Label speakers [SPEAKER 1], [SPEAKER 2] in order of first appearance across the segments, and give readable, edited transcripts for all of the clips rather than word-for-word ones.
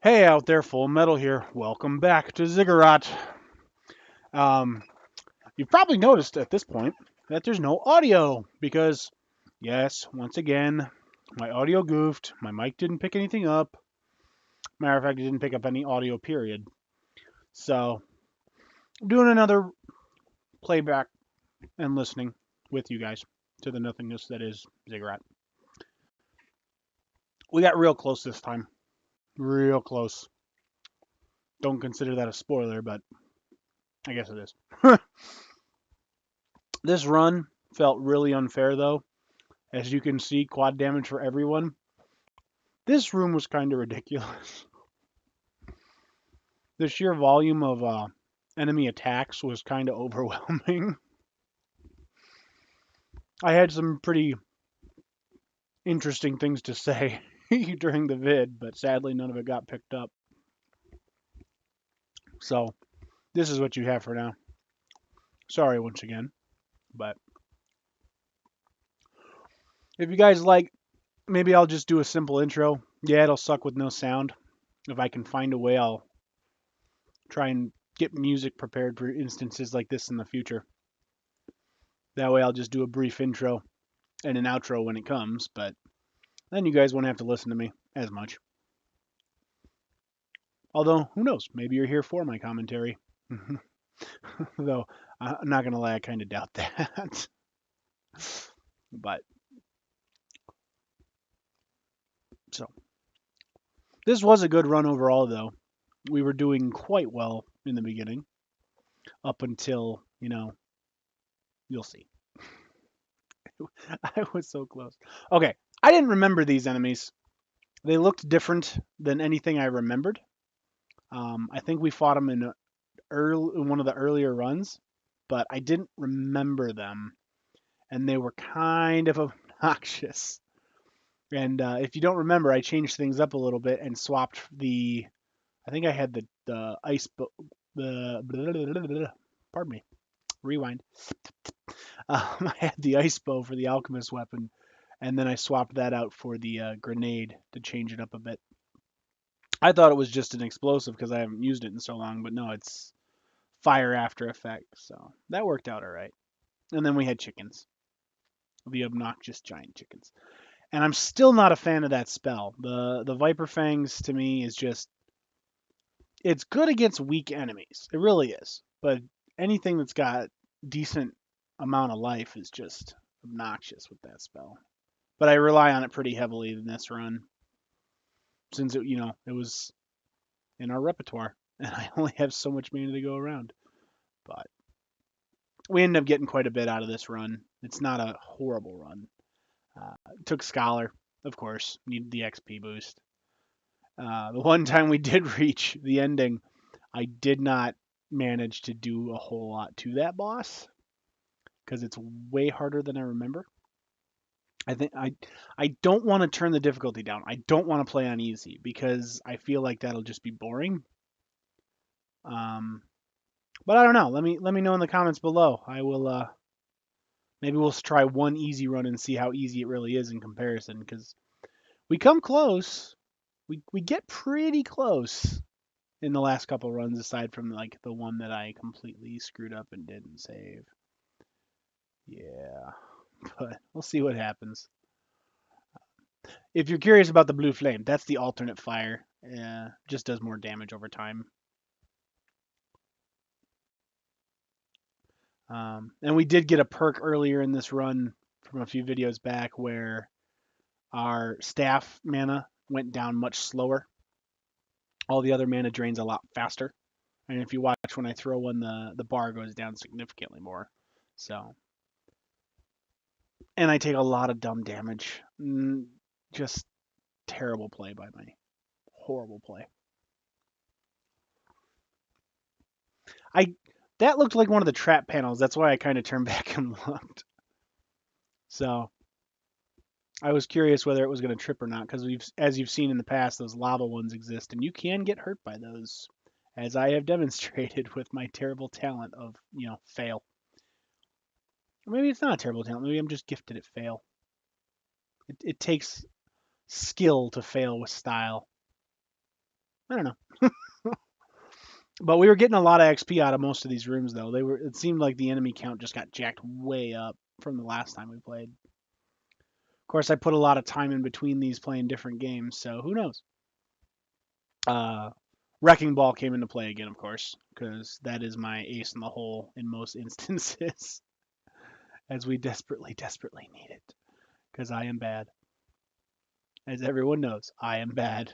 [SPEAKER 1] Hey out there, Full Metal here. Welcome back to Ziggurat. Um, you've probably noticed at this point that there's no audio because, yes, once again, my audio goofed. My mic didn't pick anything up. Matter of fact, it didn't pick up any audio, period. So, I'm doing another playback and listening with you guys to the nothingness that is Ziggurat. We got real close this time. Real close. Don't consider that a spoiler, but I guess it is. This run felt really unfair, though. As you can see, quad damage for everyone. This room was kind of ridiculous. The sheer volume of enemy attacks was kind of overwhelming. I had some pretty interesting things to say during the vid, but sadly none of it got picked up. So this is what you have for now. Sorry once again, but if you guys like, maybe I'll just do a simple intro. Yeah, it'll suck with no sound. If I can find a way, I'll try and get music prepared for instances like this in the future. That way I'll just do a brief intro and an outro when it comes, but then you guys won't have to listen to me as much. Although, who knows? Maybe you're here for my commentary. Though, I'm not going to lie, I kind of doubt that. But, so. This was a good run overall, though. We were doing quite well in the beginning, up until, you'll see. I was so close. Okay, I didn't remember these enemies. They looked different than anything I remembered. I think we fought them in one of the earlier runs, but I didn't remember them, and they were kind of obnoxious. And if you don't remember, I changed things up a little bit and swapped the. I think I had the ice the pardon me. Rewind. I had the ice bow for the alchemist weapon, and then I swapped that out for the grenade to change it up a bit. I thought it was just an explosive because I haven't used it in so long, but no, it's fire after effect. So that worked out all right. And then we had chickens, the obnoxious giant chickens. And I'm still not a fan of that spell. The Viper Fangs to me is just it's good against weak enemies. It really is. But anything that's got decent amount of life is just obnoxious with that spell. But I rely on it pretty heavily in this run since it was in our repertoire and I only have so much mana to go around. But we ended up getting quite a bit out of this run. It's not a horrible run. Took Scholar, of course, needed the XP boost. The one time we did reach the ending, I did not manage to do a whole lot to that boss because it's way harder than I remember. I think I don't want to turn the difficulty down. I don't want to play on easy because I feel like that'll just be boring. But I don't know. Let me know in the comments below. I will maybe we'll try one easy run and see how easy it really is in comparison because we come close. We get pretty close in the last couple runs aside from like the one that I completely screwed up and didn't save. Yeah. But we'll see what happens. If you're curious about the blue flame, that's the alternate fire. Just does more damage over time. And we did get a perk earlier in this run from a few videos back where our staff mana went down much slower. All the other mana drains a lot faster. And if you watch when I throw one, the bar goes down significantly more. So, and I take a lot of dumb damage. Just terrible play by me. Horrible play. That looked like one of the trap panels. That's why I kind of turned back and looked. So I was curious whether it was going to trip or not because as you've seen in the past, those lava ones exist, and you can get hurt by those, as I have demonstrated with my terrible talent of fail. Or maybe it's not a terrible talent. Maybe I'm just gifted at fail. It takes skill to fail with style. I don't know. But we were getting a lot of XP out of most of these rooms, though. It seemed like the enemy count just got jacked way up from the last time we played. Of course, I put a lot of time in between these playing different games, so who knows? Wrecking Ball came into play again, of course, because that is my ace in the hole in most instances, as we desperately, desperately need it. Because I am bad. As everyone knows, I am bad.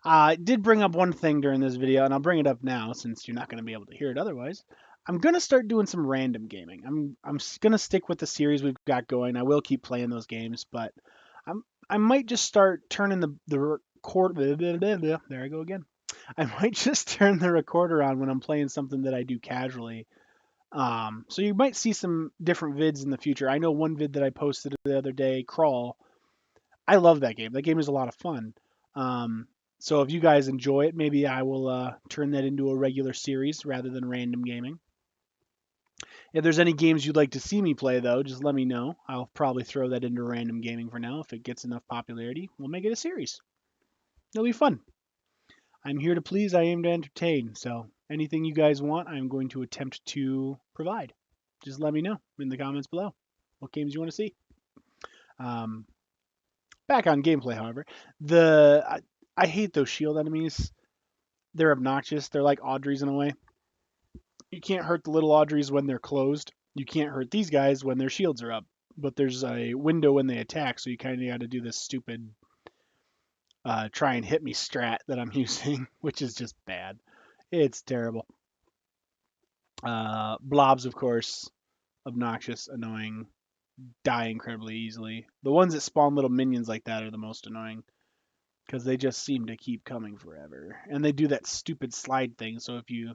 [SPEAKER 1] I did bring up one thing during this video, and I'll bring it up now since you're not going to be able to hear it otherwise. I'm going to start doing some random gaming. I'm going to stick with the series we've got going. I will keep playing those games, but I might just start turning the record. There I go again. I might just turn the recorder on when I'm playing something that I do casually. So you might see some different vids in the future. I know one vid that I posted the other day, Crawl. I love that game. That game is a lot of fun. So if you guys enjoy it, maybe I will turn that into a regular series rather than random gaming. If there's any games you'd like to see me play, though, just let me know. I'll probably throw that into random gaming for now. If it gets enough popularity, we'll make it a series. It'll be fun. I'm here to please, I aim to entertain. So anything you guys want, I'm going to attempt to provide. Just let me know in the comments below what games you want to see. Back on gameplay, however, I hate those shield enemies. They're obnoxious. They're like Audreys in a way. You can't hurt the little Audreys when they're closed. You can't hurt these guys when their shields are up. But there's a window when they attack, so you kind of got to do this stupid try and hit me strat that I'm using, which is just bad. It's terrible. Blobs, of course, obnoxious, annoying, die incredibly easily. The ones that spawn little minions like that are the most annoying because they just seem to keep coming forever. And they do that stupid slide thing, so if you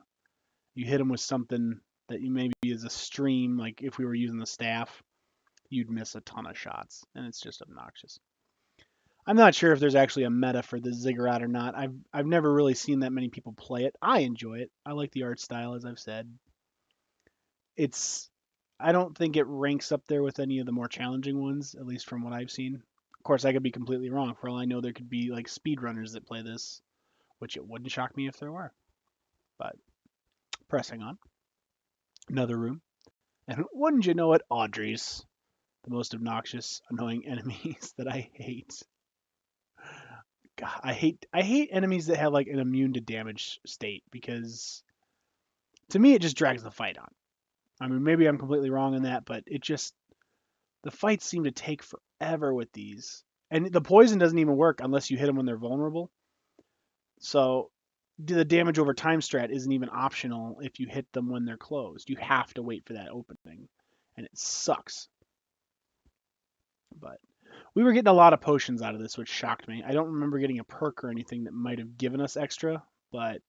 [SPEAKER 1] hit them with something that you maybe is a stream, like if we were using the staff, you'd miss a ton of shots, and it's just obnoxious. I'm not sure if there's actually a meta for the Ziggurat or not. I've never really seen that many people play it. I enjoy it. I like the art style, as I've said. I don't think it ranks up there with any of the more challenging ones, at least from what I've seen. Of course, I could be completely wrong. For all I know, there could be like speedrunners that play this, which it wouldn't shock me if there were. But pressing on. Another room. And wouldn't you know it, Audrey's. The most obnoxious, annoying enemies that I hate. God, I hate enemies that have like an immune to damage state because to me it just drags the fight on. I mean, maybe I'm completely wrong in that, but the fights seem to take forever with these. And the poison doesn't even work unless you hit them when they're vulnerable. So the damage over time strat isn't even optional if you hit them when they're closed. You have to wait for that opening, and it sucks. But we were getting a lot of potions out of this, which shocked me. I don't remember getting a perk or anything that might have given us extra, but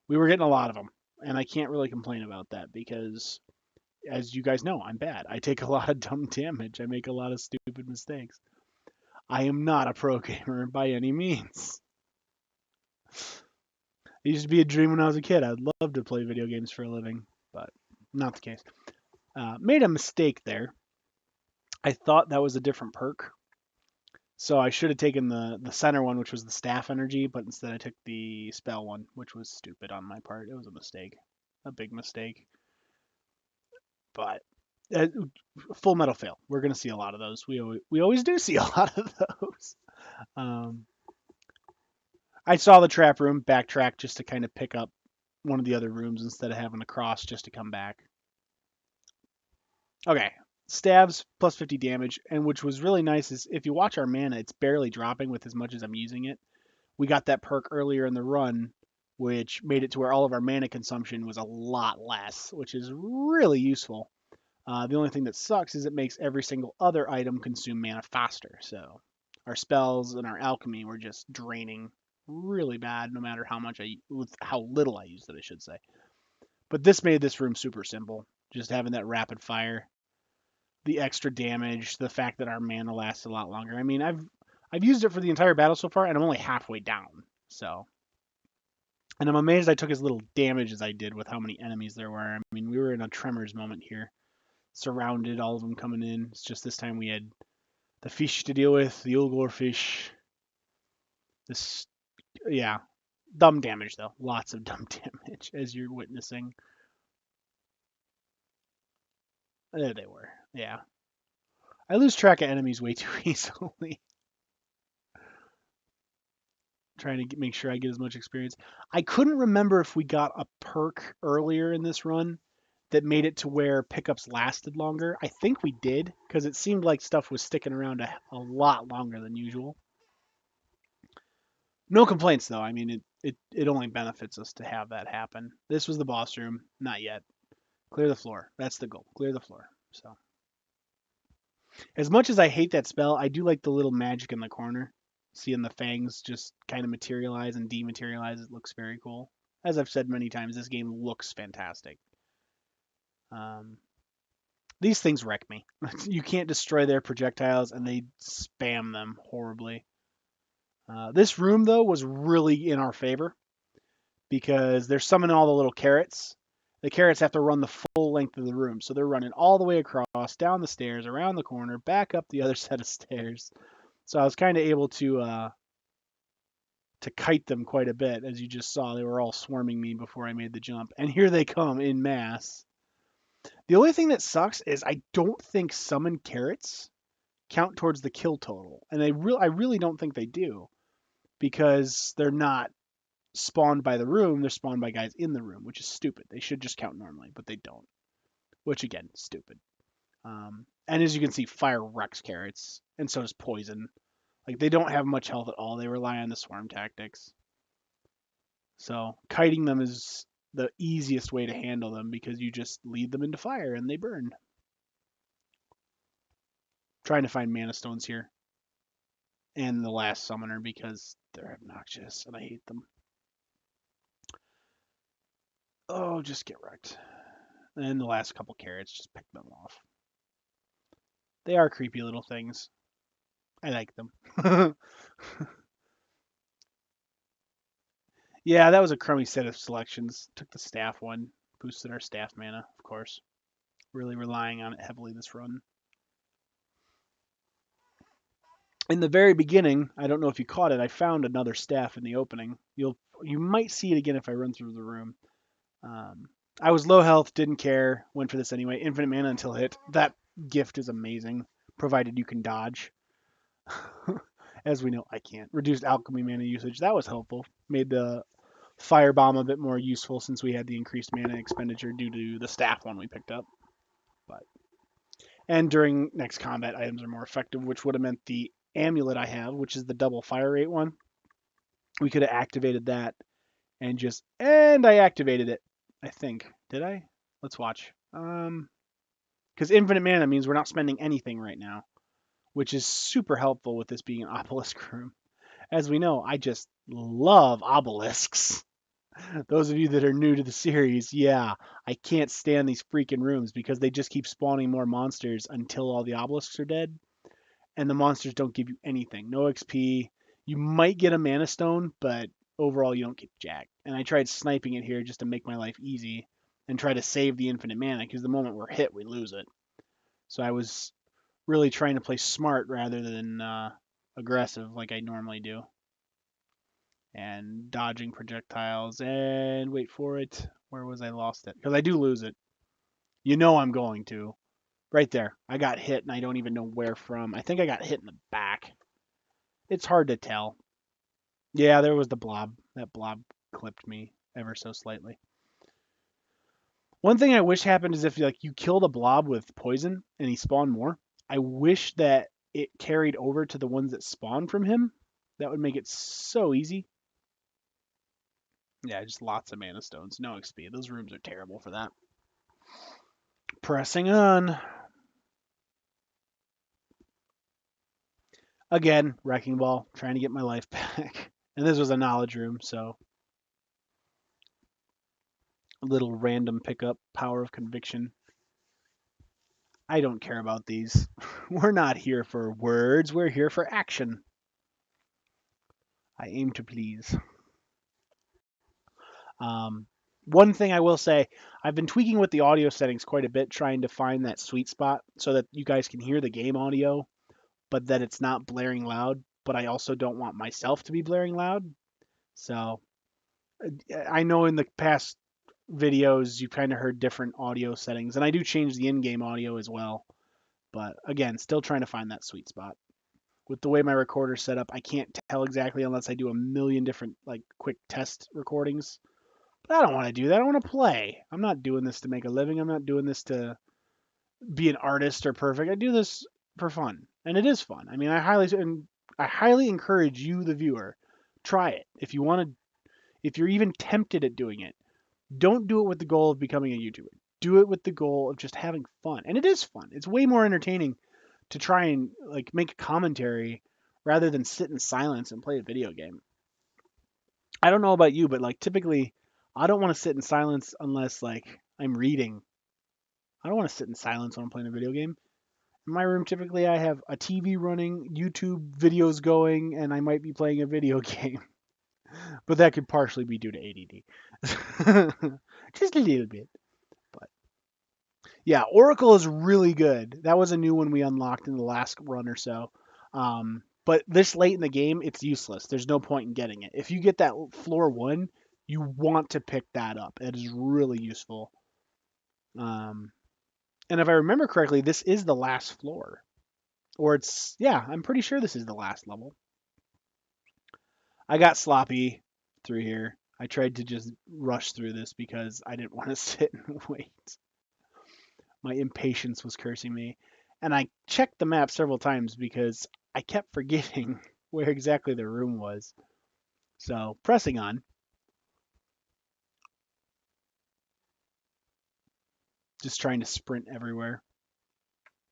[SPEAKER 1] we were getting a lot of them. And I can't really complain about that because, as you guys know, I'm bad. I take a lot of dumb damage. I make a lot of stupid mistakes. I am not a pro gamer by any means. It used to be a dream when I was a kid. I'd love to play video games for a living, but not the case. Made a mistake there. I thought that was a different perk. So I should have taken the center one, which was the staff energy, but instead I took the spell one, which was stupid on my part. It was a mistake, a big mistake. But full metal fail. We're gonna see a lot of those. We always do see a lot of those. I saw the trap room, backtrack just to kind of pick up one of the other rooms instead of having to cross just to come back. Okay, stabs plus 50 damage, and which was really nice is if you watch our mana, it's barely dropping with as much as I'm using it. We got that perk earlier in the run, which made it to where all of our mana consumption was a lot less, which is really useful. The only thing that sucks is it makes every single other item consume mana faster. So our spells and our alchemy were just draining really bad, no matter with how little I used it, I should say. But this made this room super simple. Just having that rapid fire, the extra damage, the fact that our mana lasts a lot longer. I mean, I've used it for the entire battle so far, and I'm only halfway down. So, and I'm amazed I took as little damage as I did with how many enemies there were. I mean, we were in a Tremors moment here, surrounded, all of them coming in. It's just this time we had the fish to deal with, the Ulgor fish, This, yeah, dumb damage though. Lots of dumb damage as you're witnessing. There they were. Yeah. I lose track of enemies way too easily. Trying to make sure I get as much experience. I couldn't remember if we got a perk earlier in this run that made it to where pickups lasted longer. I think we did because it seemed like stuff was sticking around a lot longer than usual. No complaints though. I mean, it only benefits us to have that happen. This was the boss room. Not yet. Clear the floor. That's the goal. Clear the floor. So, as much as I hate that spell, I do like the little magic in the corner. Seeing the fangs just kind of materialize and dematerialize, it looks very cool. As I've said many times, this game looks fantastic. Um, these things wreck me. You can't destroy their projectiles, and they spam them horribly. This room, though, was really in our favor because they're summoning all the little carrots. The carrots have to run the full length of the room, so they're running all the way across, down the stairs, around the corner, back up the other set of stairs. So I was kind of able to kite them quite a bit, as you just saw. They were all swarming me before I made the jump, and here they come in mass. The only thing that sucks is I don't think summoned carrots count towards the kill total, and I really don't think they do because they're not spawned by the room, they're spawned by guys in the room, which is stupid. They should just count normally, but they don't, which again, stupid. And as you can see, fire wrecks carrots, and so does poison. Like they don't have much health at all. They rely on the swarm tactics. So kiting them is the easiest way to handle them because you just lead them into fire and they burn. Trying to find mana stones here. And the last summoner because they're obnoxious and I hate them. Oh, just get wrecked. And the last couple carrots, just pick them off. They are creepy little things. I like them. Yeah, that was a crummy set of selections. Took the staff one. Boosted our staff mana, of course. Really relying on it heavily this run. In the very beginning, I don't know if you caught it, I found another staff in the opening. You might see it again if I run through the room. I was low health, didn't care, went for this anyway. Infinite mana until hit. That gift is amazing, provided you can dodge. As we know, I can't. Reduced alchemy mana usage. That was helpful. Made the firebomb a bit more useful since we had the increased mana expenditure due to the staff one we picked up. And during next combat, items are more effective, which would have meant the amulet I have, which is the double fire rate one. We could have activated that and I activated it. I think. Did I? Let's watch. Because infinite mana means we're not spending anything right now, which is super helpful with this being an obelisk room. As we know, I just love obelisks. Those of you that are new to the series, yeah, I can't stand these freaking rooms because they just keep spawning more monsters until all the obelisks are dead. And the monsters don't give you anything. No XP. You might get a mana stone, but overall you don't get jack. And I tried sniping it here just to make my life easy and try to save the infinite mana because the moment we're hit, we lose it. So I was really trying to play smart rather than aggressive like I normally do. And dodging projectiles and wait for it. Where was I lost it? Because I do lose it. You know I'm going to. Right there. I got hit and I don't even know where from. I think I got hit in the back. It's hard to tell. Yeah, there was the blob. That blob clipped me ever so slightly. One thing I wish happened is if like you kill the blob with poison and he spawned more. I wish that it carried over to the ones that spawn from him. That would make it so easy. Yeah, just lots of mana stones. No XP. Those rooms are terrible for that. Pressing on. Again, Wrecking Ball, trying to get my life back. And this was a knowledge room, so a little random pickup, power of conviction. I don't care about these. We're not here for words, we're here for action. I aim to please. One thing I will say, I've been tweaking with the audio settings quite a bit, trying to find that sweet spot so that you guys can hear the game audio, but that it's not blaring loud. but I also don't want myself to be blaring loud. So I know in the past videos you kind of heard different audio settings, and I do change the in-game audio as well. But again, still trying to find that sweet spot. With the way my recorder's set up, I can't tell exactly unless I do a million different like quick test recordings. But I don't want to do that. I want to play. I'm not doing this to make a living. I'm not doing this to be an artist or perfect. I do this for fun, and it is fun. I mean, I highly encourage you, the viewer, try it if you want to. If you're even tempted at doing it, don't do it with the goal of becoming a YouTuber. Do it with the goal of just having fun, and it is fun. It's way more entertaining to try and like make a commentary rather than sit in silence and play a video game. I don't know about you, but like typically I don't want to sit in silence unless like I'm reading. I don't want to sit in silence when I'm playing a video game. In my room typically I have a TV running, YouTube videos going, and I might be playing a video game. But that could partially be due to ADD. Just a little bit. But yeah, Oracle is really good. That was a new one we unlocked in the last run or so. But this late in the game, it's useless. There's no point in getting it. If you get that floor 1, you want to pick that up. It is really useful. And if I remember correctly, this is the last floor. Or yeah, I'm pretty sure this is the last level. I got sloppy through here. I tried to just rush through this because I didn't want to sit and wait. My impatience was cursing me. And I checked the map several times because I kept forgetting where exactly the room was. So, pressing on. Just trying to sprint everywhere.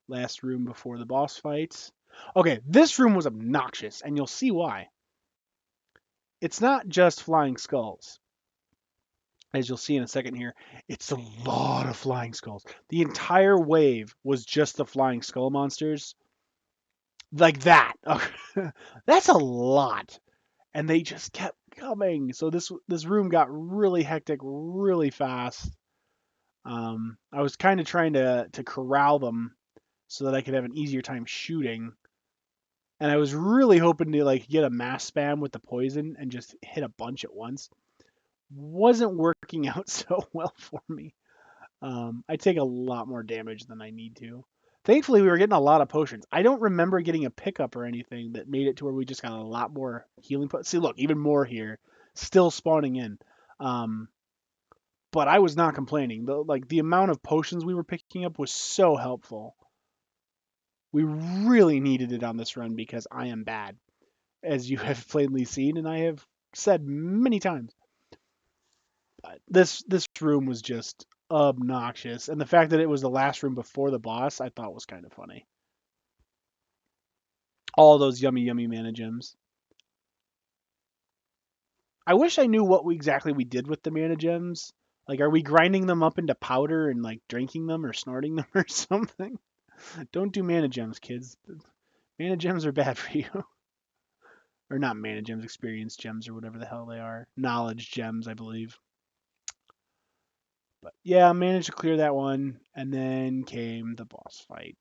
[SPEAKER 1] Last room before the boss fights. Okay, this room was obnoxious, and you'll see why. It's not just flying skulls. As you'll see in a second here, it's a lot of flying skulls. The entire wave was just the flying skull monsters. Like that. That's a lot. And they just kept coming. So this room got really hectic really fast. I was kind of trying to corral them so that I could have an easier time shooting. And I was really hoping to like get a mass spam with the poison and just hit a bunch at once. Wasn't working out so well for me. I take a lot more damage than I need to. Thankfully, we were getting a lot of potions. I don't remember getting a pickup or anything that made it to where we just got a lot more healing. See, look, even more here, still spawning in. But I was not complaining. The amount of potions we were picking up was so helpful. We really needed it on this run because I am bad, as you have plainly seen, and I have said many times. This room was just obnoxious, and the fact that it was the last room before the boss, I thought was kind of funny. All those yummy mana gems. I wish I knew what exactly we did with the mana gems. Like, are we grinding them up into powder and like drinking them or snorting them or something? Don't do mana gems, kids. Mana gems are bad for you. Or not mana gems, experience gems or whatever the hell they are. Knowledge gems, I believe. But yeah, I managed to clear that one, and then came the boss fight.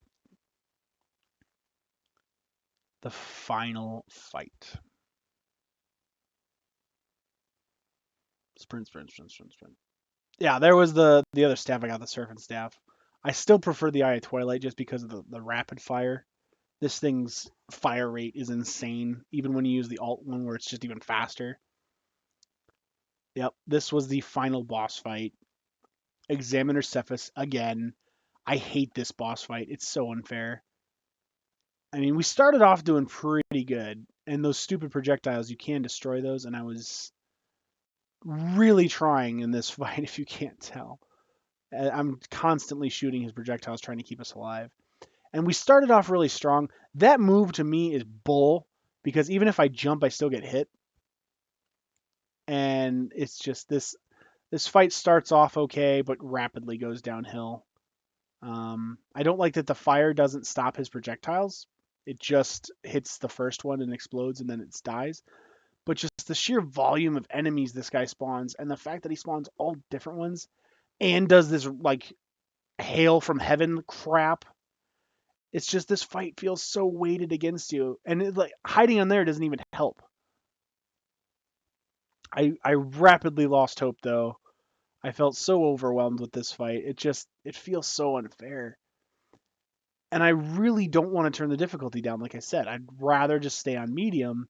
[SPEAKER 1] The final fight. Sprint. Yeah, there was the other staff. I got the Serpent Staff. I still prefer the Eye of Twilight just because of the rapid fire. This thing's fire rate is insane, even when you use the alt one where it's just even faster. Yep, this was the final boss fight. Examiner Cephas again. I hate this boss fight. It's so unfair. I mean, we started off doing pretty good, and those stupid projectiles, you can destroy those, and I was really trying in this fight, if you can't tell. I'm constantly shooting his projectiles trying to keep us alive. And we started off really strong. That move to me is bull, because even if I jump, I still get hit. And it's just this fight starts off okay, but rapidly goes downhill. I don't like that the fire doesn't stop his projectiles. It just hits the first one and explodes, and then it dies. But just the sheer volume of enemies this guy spawns, and the fact that he spawns all different ones, and does this like hail from heaven crap, It's just this fight feels so weighted against you, and like hiding on there doesn't even help. I rapidly lost hope though. I felt so overwhelmed with this fight. It feels so unfair. And I really don't want to turn the difficulty down, like I said. I'd rather just stay on medium,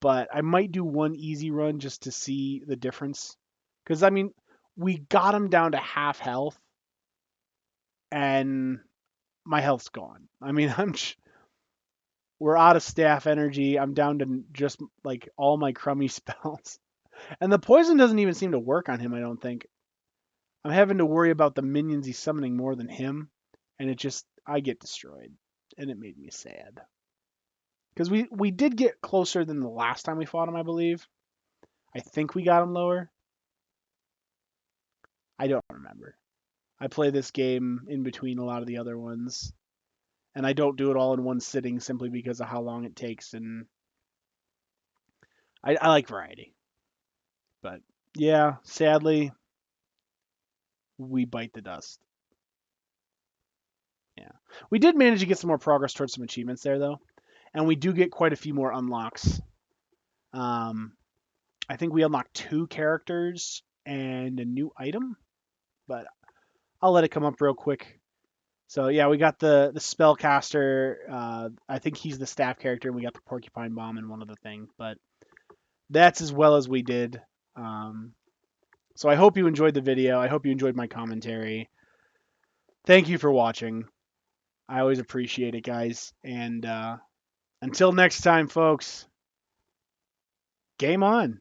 [SPEAKER 1] but I might do one easy run just to see the difference. Because, I mean, we got him down to half health, and my health's gone. I mean, we're out of staff energy. I'm down to just like all my crummy spells. And the poison doesn't even seem to work on him, I don't think. I'm having to worry about the minions he's summoning more than him, and I get destroyed, and it made me sad. Because we did get closer than the last time we fought him, I believe. I think we got him lower. I don't remember. I play this game in between a lot of the other ones, and I don't do it all in one sitting simply because of how long it takes, and I like variety. But yeah, sadly, we bite the dust. Yeah. We did manage to get some more progress towards some achievements there, though, and we do get quite a few more unlocks. Um, I think we unlocked 2 characters and a new item, but I'll let it come up real quick. So yeah, we got the spellcaster. I think he's the staff character, and we got the porcupine bomb and one other thing. But that's as well as we did. So I hope you enjoyed the video. I hope you enjoyed my commentary. Thank you for watching. I always appreciate it, guys. And until next time, folks, game on.